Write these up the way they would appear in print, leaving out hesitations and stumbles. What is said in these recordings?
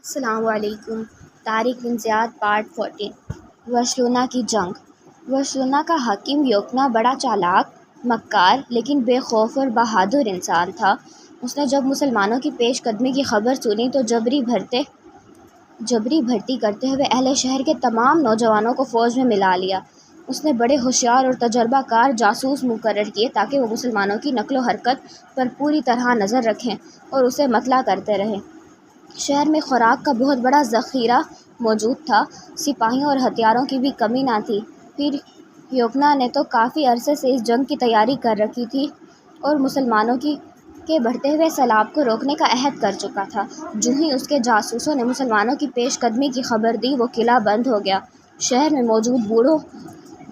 السلام علیکم۔ طارق بن زیاد پارٹ 14۔ برسلونا کی جنگ۔ برسلونا کا حاکم یوکنا بڑا چالاک، مکار لیکن بے خوف اور بہادر انسان تھا۔ اس نے جب مسلمانوں کی پیش قدمی کی خبر سنی تو جبری بھرتی کرتے ہوئے اہل شہر کے تمام نوجوانوں کو فوج میں ملا لیا۔ اس نے بڑے ہوشیار اور تجربہ کار جاسوس مقرر کیے تاکہ وہ مسلمانوں کی نقل و حرکت پر پوری طرح نظر رکھیں اور اسے مطلع کرتے رہیں۔ شہر میں خوراک کا بہت بڑا ذخیرہ موجود تھا، سپاہیوں اور ہتھیاروں کی بھی کمی نہ تھی۔ پھر یوکنا نے تو کافی عرصے سے اس جنگ کی تیاری کر رکھی تھی اور مسلمانوں کے بڑھتے ہوئے سیلاب کو روکنے کا عہد کر چکا تھا۔ جو ہی اس کے جاسوسوں نے مسلمانوں کی پیش قدمی کی خبر دی، وہ قلعہ بند ہو گیا۔ شہر میں موجود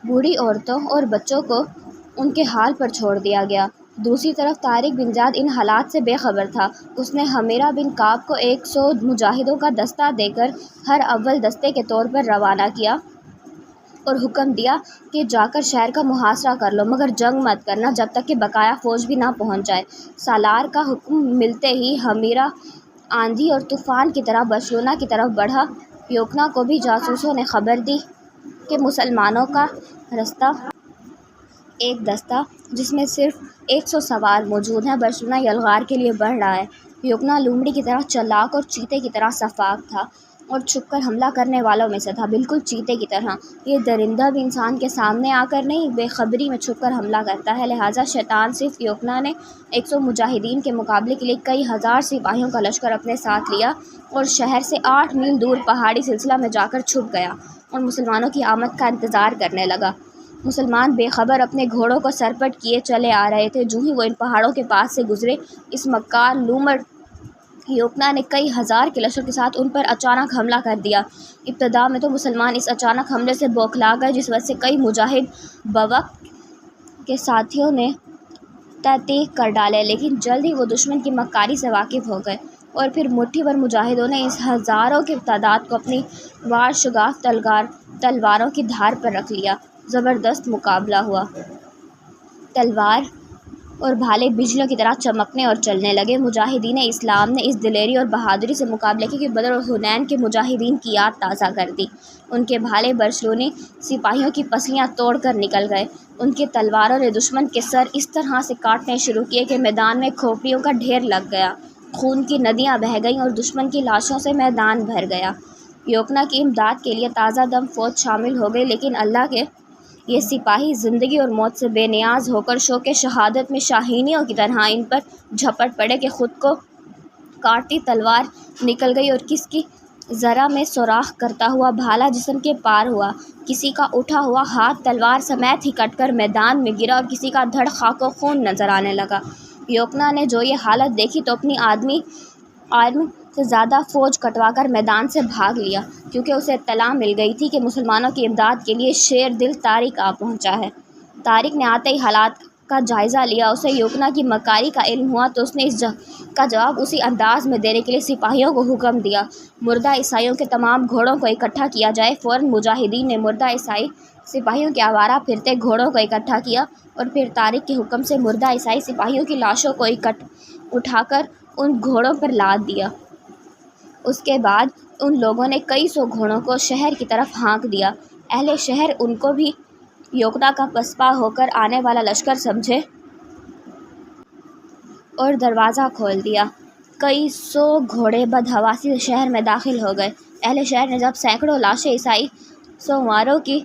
بوڑھی عورتوں اور بچوں کو ان کے حال پر چھوڑ دیا گیا۔ دوسری طرف طارق بن زیاد ان حالات سے بے خبر تھا۔ اس نے حمیرہ بن کعب کو 100 مجاہدوں کا دستہ دے کر ہر اول دستے کے طور پر روانہ کیا اور حکم دیا کہ جا کر شہر کا محاصرہ کر لو، مگر جنگ مت کرنا جب تک کہ بقایا فوج بھی نہ پہنچ جائے۔ سالار کا حکم ملتے ہی حمیرہ آندھی اور طوفان کی طرح برسلونا کی طرف بڑھا۔ یوکنا کو بھی جاسوسوں نے خبر دی کہ مسلمانوں کا ایک دستہ جس میں صرف 100 سوار موجود ہیں، برسلونا یلغار کے لیے بڑھ رہا ہے۔ یوکنا لومڑی کی طرح چالاک اور چیتے کی طرح صفاک تھا اور چھپ کر حملہ کرنے والوں میں سے تھا، بالکل چیتے کی طرح۔ یہ درندہ بھی انسان کے سامنے آ کر نہیں، بے خبری میں چھپ کر حملہ کرتا ہے۔ لہٰذا شیطان صرف یوکنا نے 100 مجاہدین کے مقابلے کے لیے کئی ہزار سپاہیوں کا لشکر اپنے ساتھ لیا اور شہر سے 8 میل دور پہاڑی سلسلہ میں جا کر چھپ گیا اور مسلمانوں کی آمد کا انتظار کرنے لگا۔ مسلمان بے خبر اپنے گھوڑوں کو سرپٹ کیے چلے آ رہے تھے۔ جو ہی وہ ان پہاڑوں کے پاس سے گزرے، اس مکار لومڑ یوکنا نے کئی ہزار کے لشکر کے ساتھ ان پر اچانک حملہ کر دیا۔ ابتدا میں تو مسلمان اس اچانک حملے سے بوکھلا گئے، جس وجہ سے کئی مجاہد بوقت کے ساتھیوں نے تحقیق کر ڈالے، لیکن جلد ہی وہ دشمن کی مکاری سے واقف ہو گئے اور پھر مٹھی بھر مجاہدوں نے اس ہزاروں کی تعداد کو اپنی وار شگاف تلواروں کی دھار پر رکھ لیا۔ زبردست مقابلہ ہوا۔ تلوار اور بھالے بجلیوں کی طرح چمکنے اور چلنے لگے۔ مجاہدین اسلام نے اس دلیری اور بہادری سے مقابلہ کیا کہ بدر اور حنین کے مجاہدین کی یاد تازہ کر دی۔ ان کے بھالے برسلونی سپاہیوں کی پسلیاں توڑ کر نکل گئے۔ ان کی تلواروں نے دشمن کے سر اس طرح سے کاٹنے شروع کیے کہ میدان میں کھوپڑیوں کا ڈھیر لگ گیا، خون کی ندیاں بہہ گئیں اور دشمن کی لاشوں سے میدان بھر گیا۔ یوکنا کی امداد کے لیے تازہ دم فوج شامل ہو گئی، لیکن اللہ کے یہ سپاہی زندگی اور موت سے بے نیاز ہو کر شوق شہادت میں شاہینیوں کی طرح ان پر جھپٹ پڑے کہ خود کو کاٹتی تلوار نکل گئی اور کسی کی ذرہ میں سوراخ کرتا ہوا بھالا جسم کے پار ہوا، کسی کا اٹھا ہوا ہاتھ تلوار سمیت ہی کٹ کر میدان میں گرا اور کسی کا دھڑ خاک و خون نظر آنے لگا۔ یوکنا نے جو یہ حالت دیکھی تو اپنی آدمی سے زیادہ فوج کٹوا کر میدان سے بھاگ لیا، کیونکہ اسے اطلاع مل گئی تھی کہ مسلمانوں کی امداد کے لیے شیر دل طارق آ پہنچا ہے۔ طارق نے آتے ہی حالات کا جائزہ لیا۔ اسے یوکنا کی مکاری کا علم ہوا تو اس نے اس کا جواب اسی انداز میں دینے کے لیے سپاہیوں کو حکم دیا، مردہ عیسائیوں کے تمام گھوڑوں کو اکٹھا کیا جائے۔ فوراً مجاہدین نے مردہ عیسائی سپاہیوں کے آوارہ پھرتے گھوڑوں کو اکٹھا کیا اور پھر طارق کے حکم سے مردہ عیسائی سپاہیوں کی لاشوں کو اٹھا کر ان گھوڑوں پر لاد دیا۔ اس کے بعد ان لوگوں نے کئی سو گھوڑوں کو شہر کی طرف ہانک دیا۔ اہل شہر ان کو بھی یوکنا کا پسپا ہو کر آنے والا لشکر سمجھے اور دروازہ کھول دیا۔ کئی سو گھوڑے بدحواسی سے شہر میں داخل ہو گئے۔ اہل شہر نے جب سینکڑوں لاشیں عیسائی سواروں کی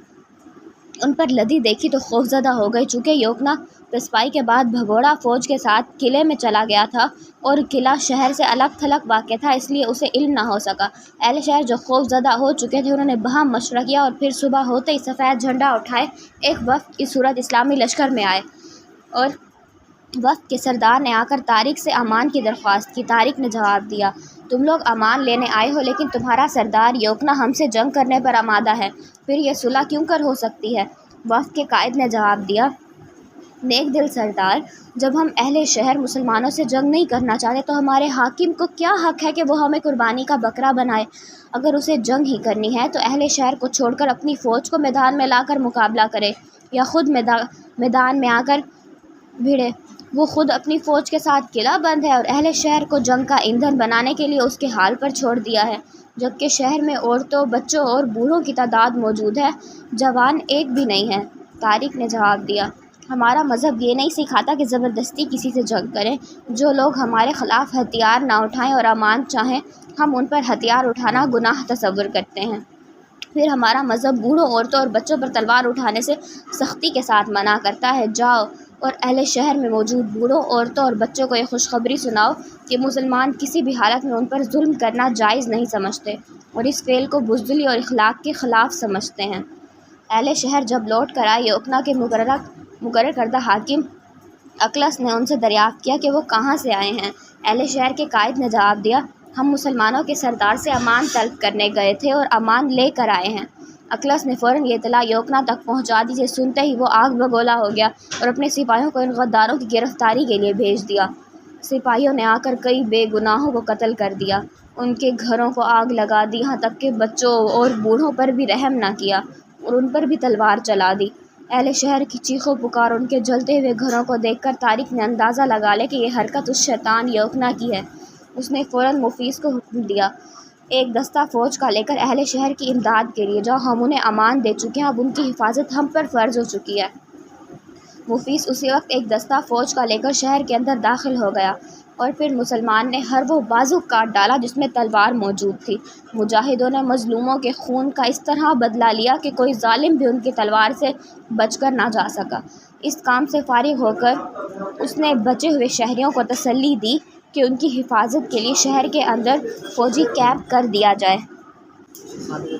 ان پر لدی دیکھی تو خوفزدہ ہو گئے۔ چونکہ یوکنا پسپائی کے بعد بھگوڑا فوج کے ساتھ قلعے میں چلا گیا تھا اور قلعہ شہر سے الگ تھلگ واقع تھا، اس لیے اسے علم نہ ہو سکا۔ اہل شہر جو خوف زدہ ہو چکے تھے، انہوں نے باہم مشورہ کیا اور پھر صبح ہوتے ہی سفید جھنڈا اٹھائے ایک وفد کی صورت اسلامی لشکر میں آئے اور وفد کے سردار نے آ کر طارق سے امان کی درخواست کی۔ طارق نے جواب دیا، تم لوگ امان لینے آئے ہو، لیکن تمہارا سردار یوکنا ہم سے جنگ کرنے پر آمادہ ہے، پھر یہ صلح کیوں کر ہو سکتی ہے؟ وفد کے قائد نے جواب دیا، نیک دل سردار، جب ہم اہل شہر مسلمانوں سے جنگ نہیں کرنا چاہتے تو ہمارے حاکم کو کیا حق ہے کہ وہ ہمیں قربانی کا بکرا بنائے؟ اگر اسے جنگ ہی کرنی ہے تو اہل شہر کو چھوڑ کر اپنی فوج کو میدان میں لا کر مقابلہ کرے یا خود میدان میں آ کر بھیڑے۔ وہ خود اپنی فوج کے ساتھ قلعہ بند ہے اور اہل شہر کو جنگ کا ایندھن بنانے کے لیے اس کے حال پر چھوڑ دیا ہے، جبکہ شہر میں عورتوں، بچوں اور بوڑھوں کی تعداد موجود ہے، جوان ایک بھی نہیں ہے۔ طارق نے جواب دیا، ہمارا مذہب یہ نہیں سکھاتا کہ زبردستی کسی سے جنگ کریں۔ جو لوگ ہمارے خلاف ہتھیار نہ اٹھائیں اور امان چاہیں، ہم ان پر ہتھیار اٹھانا گناہ تصور کرتے ہیں۔ پھر ہمارا مذہب بوڑھوں، عورتوں اور بچوں پر تلوار اٹھانے سے سختی کے ساتھ منع کرتا ہے۔ جاؤ اور اہل شہر میں موجود بوڑھوں، عورتوں اور بچوں کو یہ خوشخبری سناؤ کہ مسلمان کسی بھی حالت میں ان پر ظلم کرنا جائز نہیں سمجھتے اور اس فعل کو بزدلی اور اخلاق کے خلاف سمجھتے ہیں۔ اہل شہر جب لوٹ کر آئے، یوکنا کے مقرر کردہ حاکم اکلس نے ان سے دریافت کیا کہ وہ کہاں سے آئے ہیں۔ اہل شہر کے قائد نے جواب دیا، ہم مسلمانوں کے سردار سے امان طلب کرنے گئے تھے اور امان لے کر آئے ہیں۔ اکلس نے فوراً یہ اطلاع یوکنا تک پہنچا دی، جسے سنتے ہی وہ آگ بگولا ہو گیا اور اپنے سپاہیوں کو ان غداروں کی گرفتاری کے لیے بھیج دیا۔ سپاہیوں نے آ کر کئی بے گناہوں کو قتل کر دیا، ان کے گھروں کو آگ لگا دی، یہاں تک کہ بچوں اور بوڑھوں پر بھی رحم نہ کیا اور ان پر بھی تلوار چلا دی۔ اہل شہر کی چیخو پکار اور ان کے جلتے ہوئے گھروں کو دیکھ کر طارق نے اندازہ لگا لیا کہ یہ حرکت اس شیطان یوکنا کی ہے۔ اس نے فوراً مفیس کو حکم دیا، ایک دستہ فوج کا لے کر اہل شہر کی امداد کے لیے جاؤ، ہم انہیں امان دے چکے ہیں، اب ان کی حفاظت ہم پر فرض ہو چکی ہے۔ مفیس اسی وقت ایک دستہ فوج کا لے کر شہر کے اندر داخل ہو گیا اور پھر مسلمان نے ہر وہ بازو کاٹ ڈالا جس میں تلوار موجود تھی۔ مجاہدوں نے مظلوموں کے خون کا اس طرح بدلہ لیا کہ کوئی ظالم بھی ان کی تلوار سے بچ کر نہ جا سکا۔ اس کام سے فارغ ہو کر اس نے بچے ہوئے شہریوں کو تسلی دی کہ ان کی حفاظت کے لیے شہر کے اندر فوجی کیمپ کر دیا جائے۔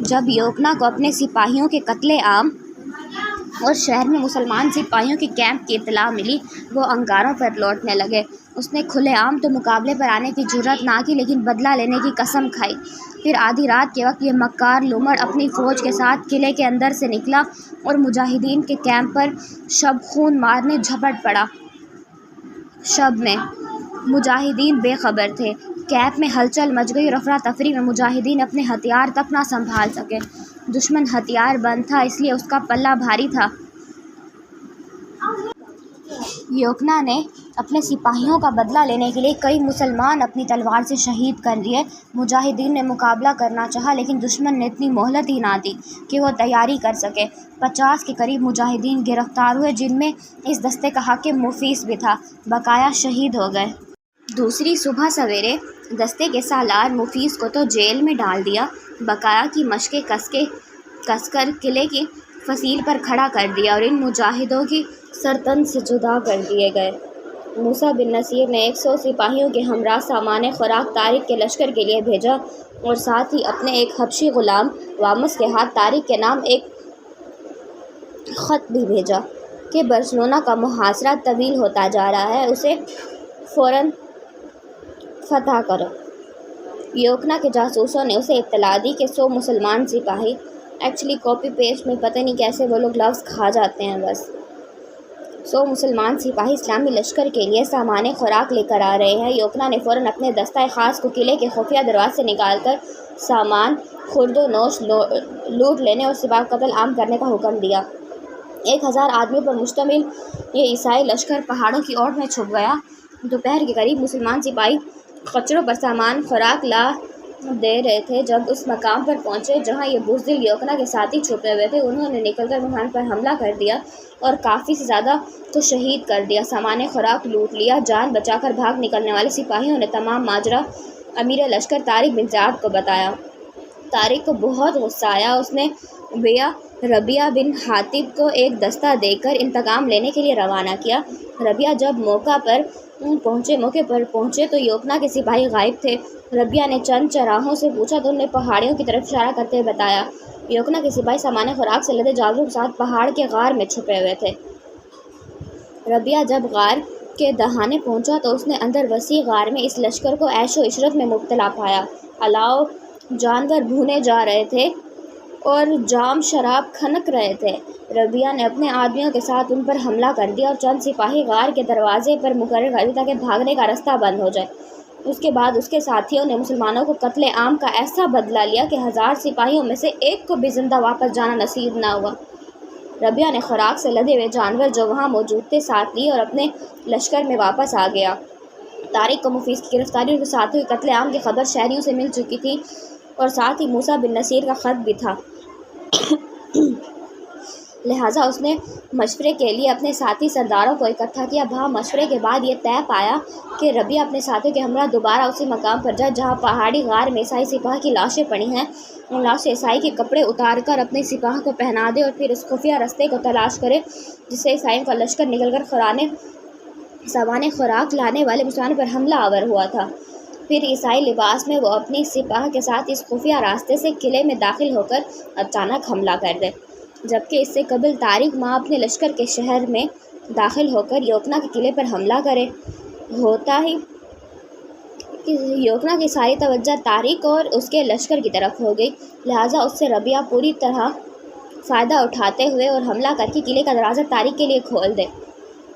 جب یوکنا کو اپنے سپاہیوں کے قتل عام اور شہر میں مسلمان سپاہیوں کے کیمپ کی اطلاع ملی، وہ انگاروں پر لوٹنے لگے۔ اس نے کھلے عام تو مقابلے پر آنے کی جرات نہ کی، لیکن بدلہ لینے کی قسم کھائی۔ پھر آدھی رات کے وقت یہ مکار لومڑ اپنی فوج کے ساتھ قلعے کے اندر سے نکلا اور مجاہدین کے کیمپ پر شب خون مارنے جھپٹ پڑا۔ شب میں مجاہدین بے خبر تھے، کیمپ میں ہلچل مچ گئی اور افراتفری میں مجاہدین اپنے ہتھیار تک نہ سنبھال سکے۔ دشمن ہتھیار بند تھا، اس لیے اس کا پلہ بھاری تھا۔ یوکنا نے اپنے سپاہیوں کا بدلہ لینے کے لیے کئی مسلمان اپنی تلوار سے شہید کر دیے۔ مجاہدین نے مقابلہ کرنا چاہا، لیکن دشمن نے اتنی مہلت ہی نہ دی کہ وہ تیاری کر سکے۔ 50 کے قریب مجاہدین گرفتار ہوئے، جن میں اس دستے کا حاکم مفیس بھی تھا، بقایا شہید ہو گئے۔ دوسری صبح سویرے دستے کے سالار مفیس کو تو جیل میں ڈال دیا، بقایا کی مشقیں کس کر قلعے کی فصیل پر کھڑا کر دیا اور ان مجاہدوں کی سرتن سے جدا کر دیے گئے۔ موسیٰ بن نصیر نے 100 سپاہیوں کے ہمراہ سامان خوراک طارق کے لشکر کے لیے بھیجا اور ساتھ ہی اپنے ایک حبشی غلام وامس کے ہاتھ طارق کے نام ایک خط بھی بھیجا کہ برسلونا کا محاصرہ طویل ہوتا جا رہا ہے، اسے فوراً فتح کرو۔ یوکنا کے جاسوسوں نے اسے اطلاع دی کہ 100 مسلمان سپاہی، ایکچولی کاپی پیسٹ میں پتہ نہیں کیسے وہ لوگ لفظ کھا جاتے ہیں، بس 100 مسلمان سپاہی اسلامی لشکر کے لیے سامان خوراک لے کر آ رہے ہیں۔ یوکنا نے فوراً اپنے دستہ خاص کو قلعے کے خفیہ دروازے سے نکال کر سامان خورد و نوش لوٹ لینے اور سپاہ قتل عام کرنے کا حکم دیا۔ 1000 آدمیوں پر مشتمل یہ عیسائی لشکر پہاڑوں کی اوٹ میں چھپ گیا۔ دوپہر کے قریب مسلمان سپاہی خچروں پر سامان خوراک لا دے رہے تھے۔ جب اس مقام پر پہنچے جہاں یہ بزدل یوکنا کے ساتھی چھپے ہوئے تھے، انہوں نے نکل کر مہمان پر حملہ کر دیا اور کافی سے زیادہ کو شہید کر دیا، سامان خوراک لوٹ لیا۔ جان بچا کر بھاگ نکلنے والے سپاہیوں نے تمام ماجرا امیر لشکر طارق بن زیاد کو بتایا۔ طارق کو بہت غصہ آیا، اس نے ربیعہ بن حاطب کو ایک دستہ دے کر انتقام لینے کے لیے روانہ کیا۔ ربیعہ جب موقع پر پہنچے تو یوکنا کے سپاہی غائب تھے۔ ربیعہ نے چند چراہوں سے پوچھا تو انہوں نے پہاڑیوں کی طرف اشارہ کرتے ہوئے بتایا۔ یوکنا کے سپاہی سامان خوراک سے لدے جانوروں کے ساتھ پہاڑ کے غار میں چھپے ہوئے تھے۔ ربیعہ جب غار کے دہانے پہنچا تو اس نے اندر وسیع غار میں اس لشکر کو عیش و عشرت میں مبتلا پایا۔ الاؤ جانور بھونے جا رہے تھے اور جام شراب کھنک رہے تھے۔ ربیعہ نے اپنے آدمیوں کے ساتھ ان پر حملہ کر دیا اور چند سپاہی غار کے دروازے پر مقرر کر دیے تاکہ بھاگنے کا راستہ بند ہو جائے۔ اس کے بعد اس کے ساتھیوں نے مسلمانوں کو قتل عام کا ایسا بدلہ لیا کہ 1000 سپاہیوں میں سے ایک کو بھی زندہ واپس جانا نصیب نہ ہوا۔ ربیہ نے خوراک سے لدے ہوئے جانور جو وہاں موجود تھے ساتھ لیے اور اپنے لشکر میں واپس آ گیا۔ طارق کو مفیز کی گرفتاری اور اس کے ساتھیوں کے قتل عام کی خبر شہریوں سے مل چکی تھی اور ساتھ ہی موسیٰ بن نصیر کا خط بھی تھا، لہٰذا اس نے مشورے کے لیے اپنے ساتھی سرداروں کو اکٹھا کیا۔ وہاں مشورے کے بعد یہ طے پایا کہ ربیہ اپنے ساتھیوں کے ہمراہ دوبارہ اسی مقام پر جائے جہاں پہاڑی غار میں عیسائی سپاہ کی لاشیں پڑی ہیں۔ ان لاشیں عیسائی کے کپڑے اتار کر اپنے سپاہ کو پہنا دے اور پھر اس خفیہ رستے کو تلاش کرے جس سے عیسائیوں کا لشکر نکل کر سامان خوراک لانے والے مسلمانوں پر حملہ آور ہوا تھا۔ پھر عیسائی لباس میں وہ اپنی سپاہ کے ساتھ اس خفیہ راستے سے قلعے میں داخل ہو کر اچانک حملہ کر دے، جبکہ اس سے قبل طارق ماں اپنے لشکر کے شہر میں داخل ہو کر یوکنا کے قلعے پر حملہ کرے۔ ہوتا ہی یوکنا کی ساری توجہ طارق اور اس کے لشکر کی طرف ہو گئی، لہٰذا اس سے ربیہ پوری طرح فائدہ اٹھاتے ہوئے اور حملہ کر کے قلعے کا دروازہ طارق کے لیے کھول دے۔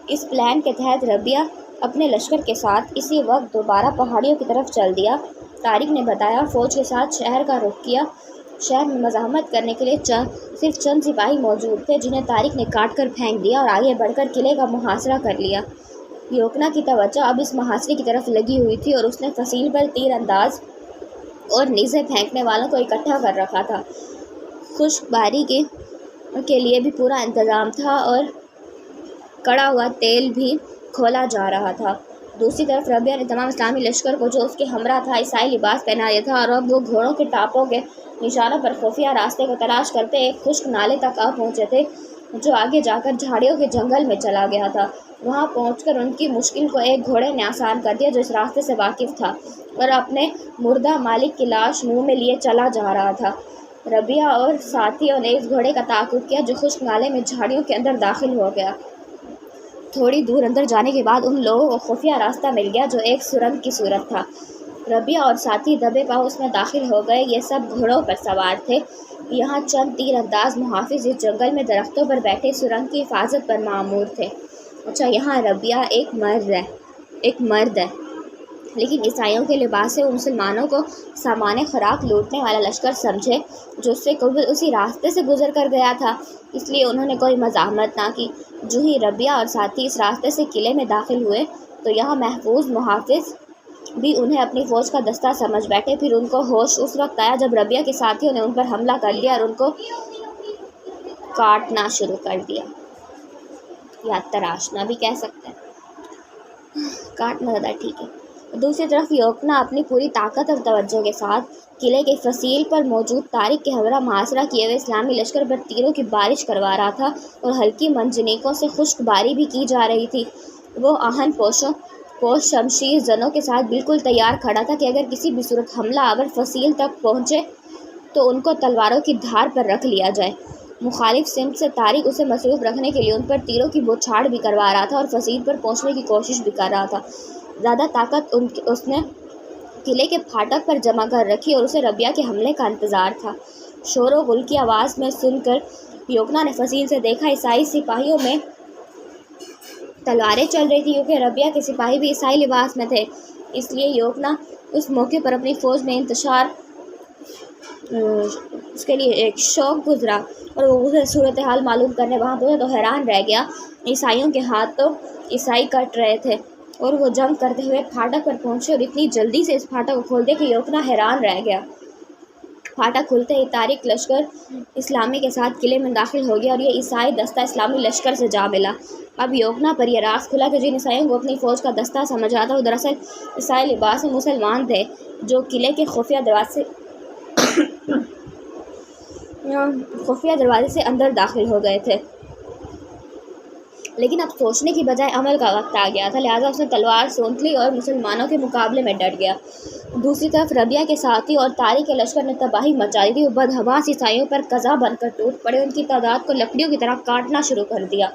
اس پلان کے تحت ربیہ اپنے لشکر کے ساتھ اسی وقت دوبارہ پہاڑیوں کی طرف چل دیا۔ طارق نے بتایا فوج کے ساتھ شہر کا رخ کیا۔ شہر میں مزاحمت کرنے کے لیے صرف چند سپاہی موجود تھے جنہیں طارق نے کاٹ کر پھینک دیا اور آگے بڑھ کر قلعے کا محاصرہ کر لیا۔ یوکنا کی توجہ اب اس محاصرے کی طرف لگی ہوئی تھی اور اس نے فصیل پر تیر انداز اور نیزے پھینکنے والوں کو اکٹھا کر رکھا تھا۔ خشک باری کے لیے بھی پورا انتظام تھا اور کڑا ہوا تیل بھی کھولا جا رہا تھا۔ دوسری طرف ربیہ نے تمام اسلامی لشکر کو جو اس کے ہمراہ تھا عیسائی لباس پہنا دیا تھا اور اب وہ گھوڑوں کے ٹاپوں کے نشانوں پر خفیہ راستے کو تلاش کرتے ایک خشک نالے تک آ پہنچے تھے جو آگے جا کر جھاڑیوں کے جنگل میں چلا گیا تھا۔ وہاں پہنچ کر ان کی مشکل کو ایک گھوڑے نے آسان کر دیا جو اس راستے سے واقف تھا اور اپنے مردہ مالک کی لاش منہ میں لیے چلا جا رہا تھا۔ ربیہ اور ساتھیوں نے اس گھوڑے کا تعاقب کیا جو خشک نالے میں جھاڑیوں کے اندر داخل ہو گیا۔ تھوڑی دور اندر جانے کے بعد ان لوگوں کو خفیہ راستہ مل گیا جو ایک سرنگ کی صورت تھا۔ ربیہ اور ساتھی دبے پاؤں اس میں داخل ہو گئے۔ یہ سب گھوڑوں پر سوار تھے۔ یہاں چند تیر انداز محافظ اس جنگل میں درختوں پر بیٹھے سرنگ کی حفاظت پر مامور تھے۔ اچھا، یہاں ربیہ ایک مرد ہے لیکن عیسائیوں کے لباس سے وہ مسلمانوں کو سامان خوراک لوٹنے والا لشکر سمجھے جو اس سے قبل اسی راستے سے گزر کر گیا تھا، اس لیے انہوں نے کوئی مزاحمت نہ کی۔ جو ہی ربیہ اور ساتھی اس راستے سے قلعے میں داخل ہوئے تو یہاں محفوظ محافظ بھی انہیں اپنی فوج کا دستہ سمجھ بیٹھے۔ پھر ان کو ہوش اس وقت آیا جب ربیہ کے ساتھیوں نے ان پر حملہ کر لیا اور ان کو کاٹنا شروع کر دیا، یا تراشنا بھی کہہ سکتے ہیں، کاٹنا زیادہ ٹھیک ہے۔ دوسری طرف یوکنا اپنی پوری طاقت اور توجہ کے ساتھ قلعے کے فصیل پر موجود طارق کے ہمراہ محاصرہ کیے ہوئے اسلامی لشکر پر تیروں کی بارش کروا رہا تھا اور ہلکی منجنیقوں سے خشک باری بھی کی جا رہی تھی۔ وہ آہن پوش شمشیر زنوں کے ساتھ بالکل تیار کھڑا تھا کہ اگر کسی بھی صورت حملہ آور فصیل تک پہنچے تو ان کو تلواروں کی دھار پر رکھ لیا جائے۔ مخالف سمت سے طارق اسے مصروف رکھنے کے لیے ان پر تیروں کی بوچھاڑ بھی کروا رہا تھا اور فصیل پر پہنچنے کی کوشش بھی کر رہا تھا۔ زیادہ طاقت اس نے قلعے کے پھاٹک پر جمع کر رکھی اور اسے ربیہ کے حملے کا انتظار تھا۔ شور و غل کی آواز میں سن کر یوکنا نے فصیل سے دیکھا عیسائی سپاہیوں میں تلواریں چل رہی تھی کیونکہ ربیہ کے سپاہی بھی عیسائی لباس میں تھے، اس لیے یوکنا اس موقع پر اپنی فوج میں انتشار اس کے لیے ایک شوق گزرا اور وہ اسے صورتحال معلوم کرنے وہاں پہنچا تو حیران رہ گیا۔ عیسائیوں کے ہاتھ تو عیسائی کٹ رہے تھے اور وہ جنگ کرتے ہوئے پھاٹک پر پہنچے اور اتنی جلدی سے اس پھاٹک کو کھول دے کہ یوکنا حیران رہ گیا۔ پھاٹک کھلتے ہی طارق لشکر اسلامی کے ساتھ قلعے میں داخل ہو گیا اور یہ عیسائی دستہ اسلامی لشکر سے جا ملا۔ اب یوکنا پر یہ راز کھلا کہ جن عیسائیوں کو اپنی فوج کا دستہ سمجھا تھا وہ دراصل عیسائی لباس میں مسلمان تھے جو قلعے کے خفیہ دروازے سے اندر داخل ہو گئے تھے۔ لیکن اب سوچنے کی بجائے عمل کا وقت آ گیا تھا، لہٰذا اس نے تلوار سونت لی اور مسلمانوں کے مقابلے میں ڈٹ گیا۔ دوسری طرف ربیہ کے ساتھی اور طارق کے لشکر نے تباہی مچائی تھی۔ وہ بدحواس عیسائیوں پر قضا بن کر ٹوٹ پڑے، ان کی تعداد کو لکڑیوں کی طرح کاٹنا شروع کر دیا۔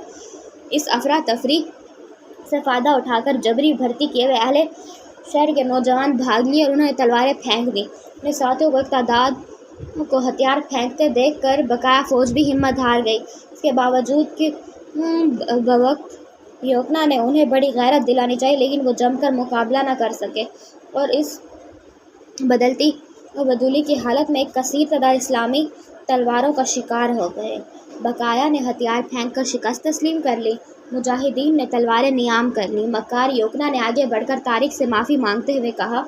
اس افراتفری سے فائدہ اٹھا کر جبری بھرتی کیے ہوئے اہل شہر کے نوجوان بھاگ لیے اور انہوں نے تلواریں پھینک دیں۔ اپنے ساتھیوں کو ایک تعداد کو ہتھیار پھینکتے دیکھ کر بقایا فوج بھی ہمت ہار گئی۔ اس کے باوجود کہ بوقت یوکنا نے انہیں بڑی غیرت دلانی چاہی لیکن وہ جم کر مقابلہ نہ کر سکے اور اس بدلتی و بدولی کی حالت میں ایک کثیر تعداد اسلامی تلواروں کا شکار ہو گئے۔ بقایا نے ہتھیار پھینک کر شکست تسلیم کر لی۔ مجاہدین نے تلواریں نیام کر لیں۔ مکار یوکنا نے آگے بڑھ کر طارق سے معافی مانگتے ہوئے کہا،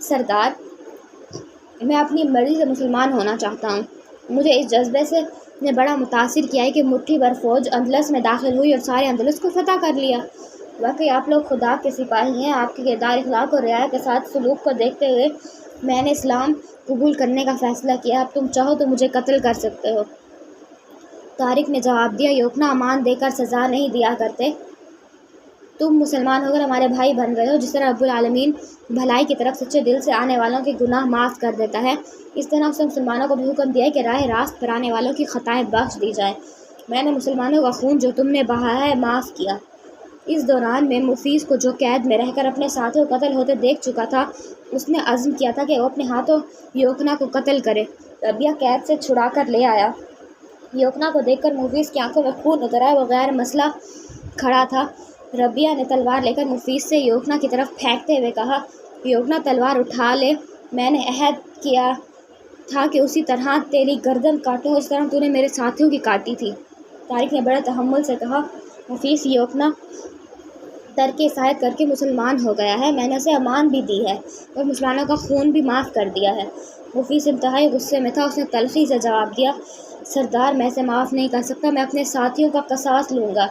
سردار، میں اپنی مرضی سے مسلمان ہونا چاہتا ہوں۔ مجھے اس جذبے سے نے بڑا متاثر کیا ہے کہ مٹھی بھر فوج اندلس میں داخل ہوئی اور سارے اندلس کو فتح کر لیا۔ واقعی آپ لوگ خدا کے سپاہی ہیں۔ آپ کے کردار، اخلاق اور رعایا کے ساتھ سلوک کو دیکھتے ہوئے میں نے اسلام قبول کرنے کا فیصلہ کیا۔ اب تم چاہو تو مجھے قتل کر سکتے ہو۔ طارق نے جواب دیا، یوکنا، امان دے کر سزا نہیں دیا کرتے۔ تم مسلمان ہو کر ہمارے بھائی بن گئے ہو۔ جس طرح رب العالمین بھلائی کی طرف سچے دل سے آنے والوں کے گناہ معاف کر دیتا ہے، اس طرح اس نے مسلمانوں کو بھی حکم دیا ہے کہ راہ راست پر آنے والوں کی خطائیں بخش دی جائیں۔ میں نے مسلمانوں کا خون جو تم نے بہایا ہے معاف کیا۔ اس دوران میں مفیس کو جو قید میں رہ کر اپنے ساتھیوں قتل ہوتے دیکھ چکا تھا، اس نے عزم کیا تھا کہ وہ اپنے ہاتھوں یوکنا کو قتل کرے۔ ربیہ قید سے چھڑا کر لے آیا۔ یوکنا کو دیکھ کر مفیس کی آنکھوں میں خون اتر آیا۔ وہ غیر مسلح کھڑا تھا۔ ربیہ نے تلوار لے کر مفیس سے یوکنا کی طرف پھینکتے ہوئے کہا، یوکنا، تلوار اٹھا لے۔ میں نے عہد کیا تھا کہ اسی طرح تیری گردن کاٹوں اس طرح تو نے میرے ساتھیوں کی کاٹی تھی۔ طارق نے بڑے تحمل سے کہا، مفیس، یوکنا ترک عصیت کر کے مسلمان ہو گیا ہے۔ میں نے اسے امان بھی دی ہے اور مسلمانوں کا خون بھی معاف کر دیا ہے۔ مفیس انتہائی غصے میں تھا۔ اس نے تلخی سے جواب دیا، سردار، میں اسے معاف نہیں کر سکتا۔ میں اپنے ساتھیوں کا قصاص لوں گا۔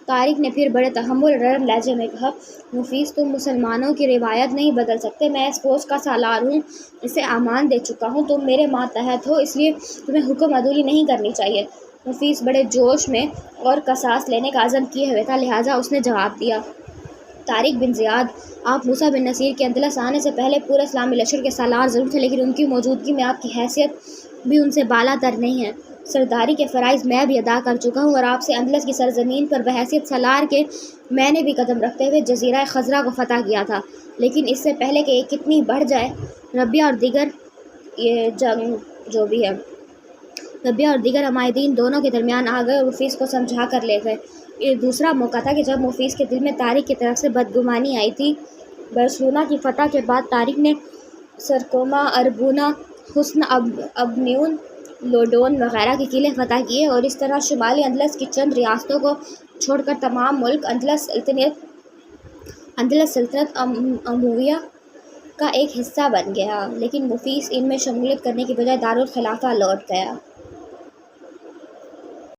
طارق نے پھر بڑے تحمل اور نرم لہجے میں کہا، مفیس، تم مسلمانوں کی روایت نہیں بدل سکتے۔ میں اس فوج کا سالار ہوں، اسے امان دے چکا ہوں۔ تم میرے ماتحت ہو، اس لیے تمہیں حکم عدولی نہیں کرنی چاہیے۔ مفیس بڑے جوش میں اور قصاص لینے کا عزم کیے ہوئے تھا، لہٰذا اس نے جواب دیا، طارق بن زیاد، آپ موسیٰ بن نصیر کے اندلس آنے سے پہلے پورے اسلامی لشکر کے سالار ضرور تھے، لیکن ان کی موجودگی میں آپ کی حیثیت بھی ان سے بالا تر نہیں ہے۔ سرداری کے فرائض میں بھی ادا کر چکا ہوں اور آپ سے اندلس کی سرزمین پر بحیثیت سالار کے میں نے بھی قدم رکھتے ہوئے جزیرہ خضرا کو فتح کیا تھا، لیکن اس سے پہلے کہ یہ کتنی بڑھ جائے، ربیہ اور دیگر عمائدین دونوں کے درمیان آ گئے اور مفیس کو سمجھا کر لے گئے۔ یہ دوسرا موقع تھا کہ جب مفیس کے دل میں طارق کی طرف سے بدگمانی آئی تھی۔ برسلونا کی فتح کے بعد طارق نے سرکوما، اربونا، حسن ابنیون، لوڈون وغیرہ کے قلعے فتح کیے اور اس طرح شمالی اندلس کی چند ریاستوں کو چھوڑ کر تمام ملک اندلس سلطنت امویہ کا ایک حصہ بن گیا، لیکن مفیس ان میں شمولیت کرنے کی بجائے دارالخلافہ لوٹ گیا۔